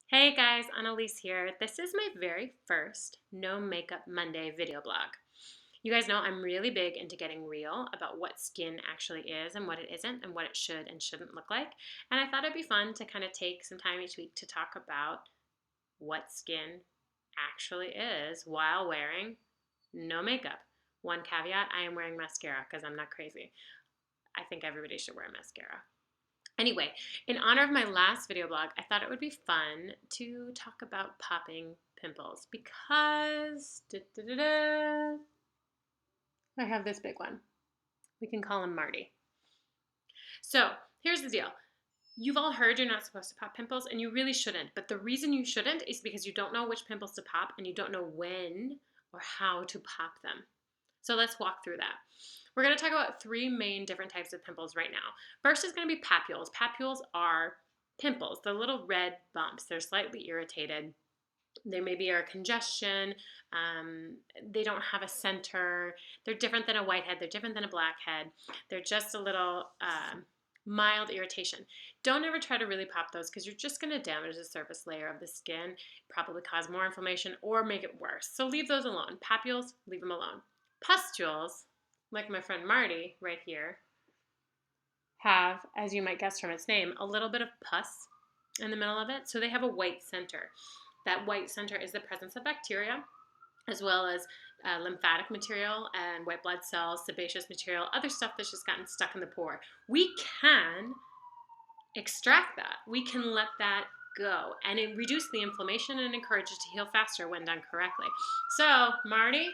Hey guys, Annalise here. This is my very first No Makeup Monday video blog. You guys know I'm really big into getting real about what skin actually is and what it isn't and what it should and shouldn't look like. And I thought it'd be fun to kind of take some time each week to talk about what skin actually is while wearing no makeup. One caveat, I am wearing mascara because I'm not crazy. I think everybody should wear mascara. Anyway, in honor of my last video blog, I thought it would be fun to talk about popping pimples because I have this big one. We can call him Marty. So here's the deal. You've all heard you're not supposed to pop pimples, and you really shouldn't. But the reason you shouldn't is because you don't know which pimples to pop and you don't know when or how to pop them. So let's walk through that. We're going to talk about three main different types of pimples right now. First is going to be papules. Papules are pimples, the little red bumps. They're slightly irritated. They maybe are congestion. They don't have a center. They're different than a whitehead. They're different than a blackhead. They're just a little mild irritation. Don't ever try to really pop those because you're just going to damage the surface layer of the skin, probably cause more inflammation or make it worse. So leave those alone. Papules, leave them alone. Pustules, like my friend Marty right here, have, as you might guess from its name, a little bit of pus in the middle of it. So they have a white center. That white center is the presence of bacteria, as well as lymphatic material and white blood cells, sebaceous material, other stuff that's just gotten stuck in the pore. We can extract that. We can let that go, and it reduces the inflammation and encourages it to heal faster when done correctly. So, Marty,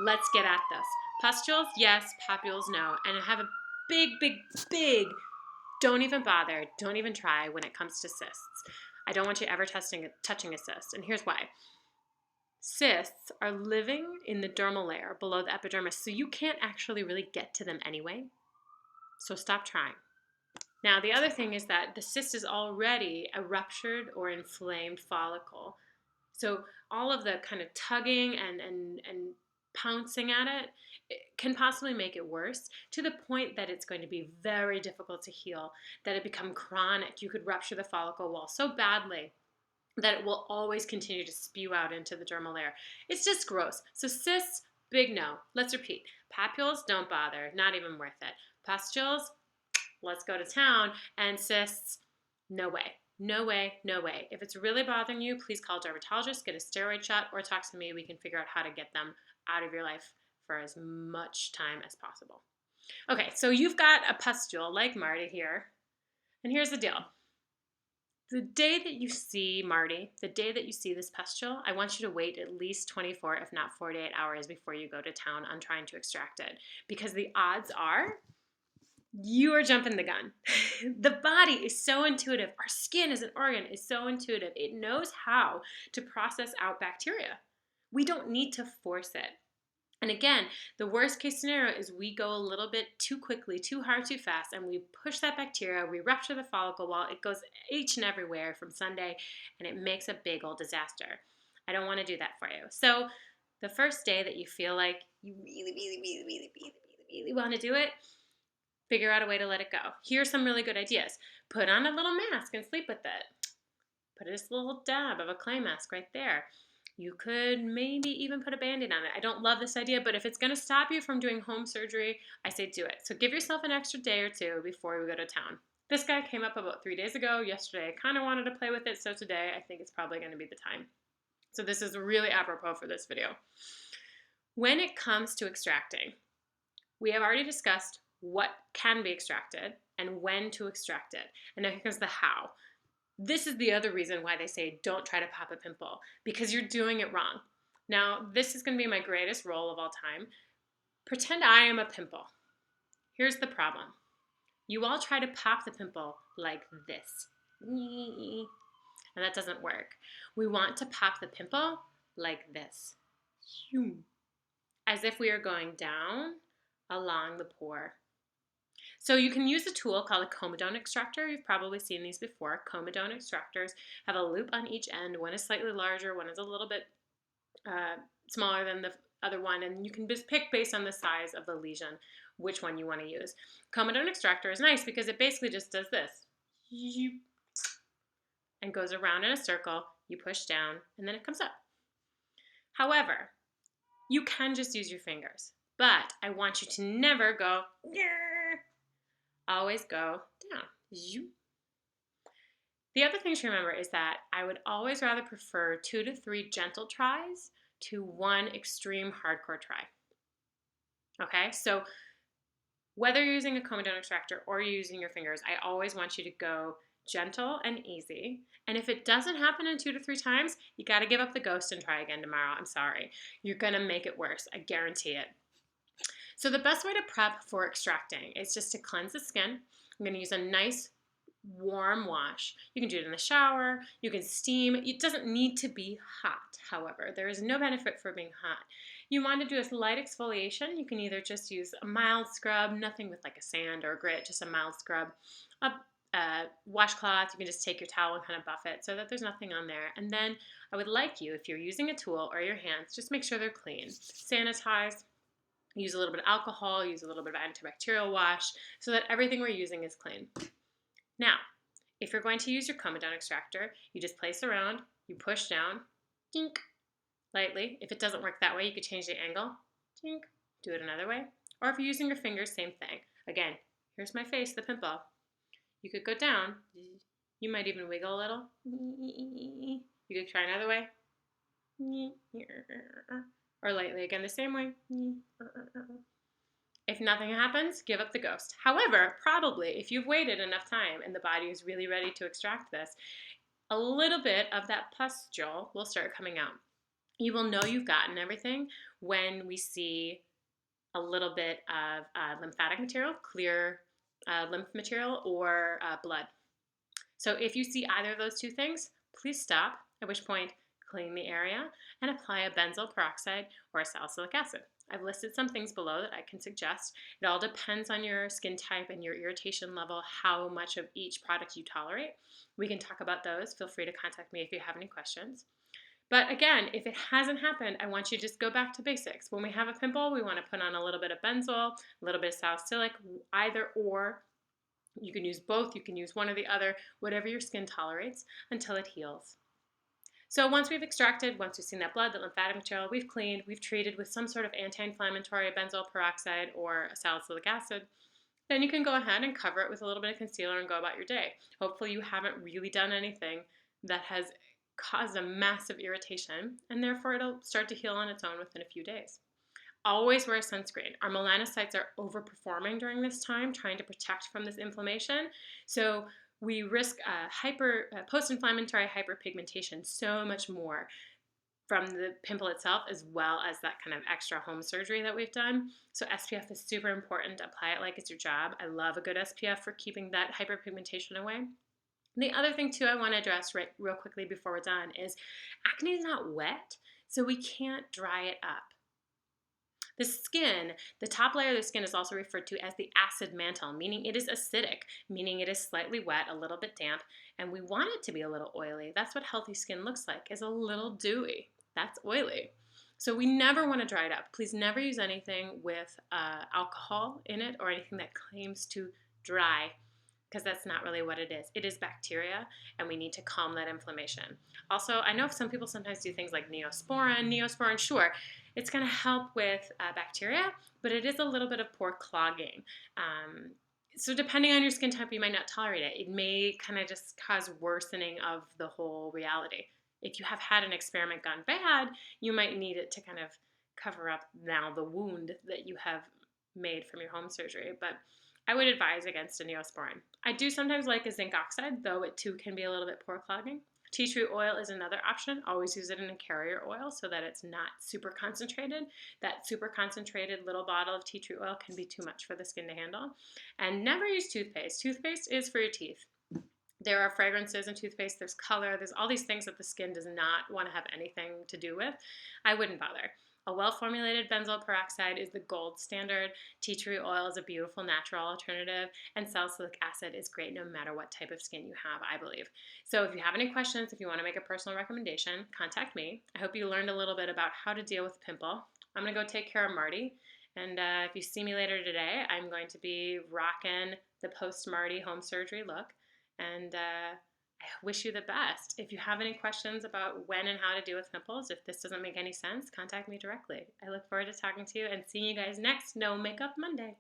let's get at this. Pustules, yes. Papules, no. And I have a big, don't even bother, don't even try when it comes to cysts. I don't want you ever touching a cyst, and here's why. Cysts are living in the dermal layer below the epidermis, so you can't actually really get to them anyway. So stop trying. Now, the other thing is that the cyst is already a ruptured or inflamed follicle. So all of the kind of tugging and pouncing at it can possibly make it worse to the point that it's going to be very difficult to heal, that it become chronic. You could rupture the follicle wall so badly that it will always continue to spew out into the dermal layer. It's just gross. So cysts, big no. Let's repeat. Papules, don't bother. Not even worth it. Pustules, let's go to town. And cysts, no way. No way, no way. If it's really bothering you, please call a dermatologist, get a steroid shot, or talk to me. We can figure out how to get them out of your life for as much time as possible. Okay, so you've got a pustule like Marty here. And here's the deal. The day that you see Marty, the day that you see this pustule, I want you to wait at least 24, if not 48 hours before you go to town on trying to extract it. Because the odds are you are jumping the gun. The body is so intuitive. Our skin as an organ is so intuitive. It knows how to process out bacteria. We don't need to force it. And again, the worst case scenario is we go a little bit too quickly, too hard, too fast, and we push that bacteria, we rupture the follicle wall, it goes each and everywhere from Sunday, and it makes a big old disaster. I don't want to do that for you. So the first day that you feel like you really want to do it, figure out a way to let it go. Here are some really good ideas. Put on a little mask and sleep with it. Put this little dab of a clay mask right there. You could maybe even put a Band-Aid on it. I don't love this idea, but if it's going to stop you from doing home surgery, I say do it. So give yourself an extra day or two before we go to town. This guy came up about 3 days ago. Yesterday, I kind of wanted to play with it, so today I think it's probably going to be the time. So this is really apropos for this video. When it comes to extracting, we have already discussed what can be extracted and when to extract it. And now here comes the how. This is the other reason why they say don't try to pop a pimple, because you're doing it wrong. Now, this is going to be my greatest role of all time. Pretend I am a pimple. Here's the problem. You all try to pop the pimple like this. And that doesn't work. We want to pop the pimple like this. As if we are going down along the pore. So you can use a tool called a comedone extractor. You've probably seen these before. Comedone extractors have a loop on each end. One is slightly larger, one is a little bit smaller than the other one, and you can just pick based on the size of the lesion which one you want to use. Comedone extractor is nice because it basically just does this. and goes around in a circle. You push down and then it comes up. However, you can just use your fingers, but I want you to never go, always go down. The other thing to remember is that I would always rather prefer 2 to 3 gentle tries to 1 extreme hardcore try. Okay, so whether you're using a comedone extractor or you're using your fingers, I always want you to go gentle and easy. And if it doesn't happen in 2 to 3 times, you got to give up the ghost and try again tomorrow. I'm sorry. You're going to make it worse. I guarantee it. So the best way to prep for extracting is just to cleanse the skin. I'm going to use a nice warm wash. You can do it in the shower. You can steam. It doesn't need to be hot, however. There is no benefit for being hot. You want to do a light exfoliation. You can either just use a mild scrub, nothing with like a sand or a grit, just a mild scrub. A washcloth, you can just take your towel and kind of buff it so that there's nothing on there. And then I would like you, if you're using a tool or your hands, just make sure they're clean. Sanitize, use a little bit of alcohol, use a little bit of antibacterial wash so that everything we're using is clean. Now, if you're going to use your comedone extractor, you just place around, you push down, dink, lightly. If it doesn't work that way, you could change the angle, dink, do it another way. Or if you're using your fingers, same thing. Again, here's my face, the pimple. You could go down. You might even wiggle a little. You could try another way. Or lightly again the same way. If nothing happens, give up the ghost. However, probably if you've waited enough time and the body is really ready to extract this, a little bit of that pustule will start coming out. You will know you've gotten everything when we see a little bit of lymphatic material, clear lymph material, or blood. So if you see either of those 2 things, please stop, at which point clean the area and apply a benzoyl peroxide or a salicylic acid. I've listed some things below that I can suggest. It all depends on your skin type and your irritation level, how much of each product you tolerate. We can talk about those. Feel free to contact me if you have any questions. But again, if it hasn't happened, I want you to just go back to basics. When we have a pimple, we want to put on a little bit of benzoyl, a little bit of salicylic, either or. You can use both, you can use one or the other, whatever your skin tolerates until it heals. So once we've extracted, once we've seen that blood, that lymphatic material, we've cleaned, we've treated with some sort of anti-inflammatory, benzoyl peroxide or a salicylic acid, then you can go ahead and cover it with a little bit of concealer and go about your day. Hopefully you haven't really done anything that has caused a massive irritation, and therefore it'll start to heal on its own within a few days. Always wear sunscreen. Our melanocytes are overperforming during this time, trying to protect from this inflammation. So we risk post-inflammatory hyperpigmentation so much more from the pimple itself, as well as that kind of extra home surgery that we've done. So SPF is super important. Apply it like it's your job. I love a good SPF for keeping that hyperpigmentation away. The other thing too I want to address real quickly before we're done is acne is not wet, so we can't dry it up. The skin, the top layer of the skin is also referred to as the acid mantle, meaning it is acidic, meaning it is slightly wet, a little bit damp, and we want it to be a little oily. That's what healthy skin looks like, is a little dewy. That's oily. So we never want to dry it up. Please never use anything with alcohol in it or anything that claims to dry, because that's not really what it is. It is bacteria, and we need to calm that inflammation. Also, I know some people sometimes do things like Neosporin. Neosporin, sure, it's going to help with bacteria, but it is a little bit of pore clogging. So depending on your skin type, you might not tolerate it. It may kind of just cause worsening of the whole reality. If you have had an experiment gone bad, you might need it to kind of cover up now the wound that you have made from your home surgery. But I would advise against a Neosporin. I do sometimes like a zinc oxide, though it too can be a little bit pore clogging. Tea tree oil is another option. Always use it in a carrier oil so that it's not super concentrated. That super concentrated little bottle of tea tree oil can be too much for the skin to handle. And never use toothpaste. Toothpaste is for your teeth. There are fragrances in toothpaste, there's color, there's all these things that the skin does not want to have anything to do with. I wouldn't bother. A well-formulated benzoyl peroxide is the gold standard. Tea tree oil is a beautiful natural alternative, and salicylic acid is great no matter what type of skin you have, I believe. So if you have any questions, if you want to make a personal recommendation, contact me. I hope you learned a little bit about how to deal with pimple. I'm going to go take care of Marty, and if you see me later today, I'm going to be rocking the post-Marty home surgery look, and I I wish you the best. If you have any questions about when and how to deal with pimples, if this doesn't make any sense, contact me directly. I look forward to talking to you and seeing you guys next No Makeup Monday.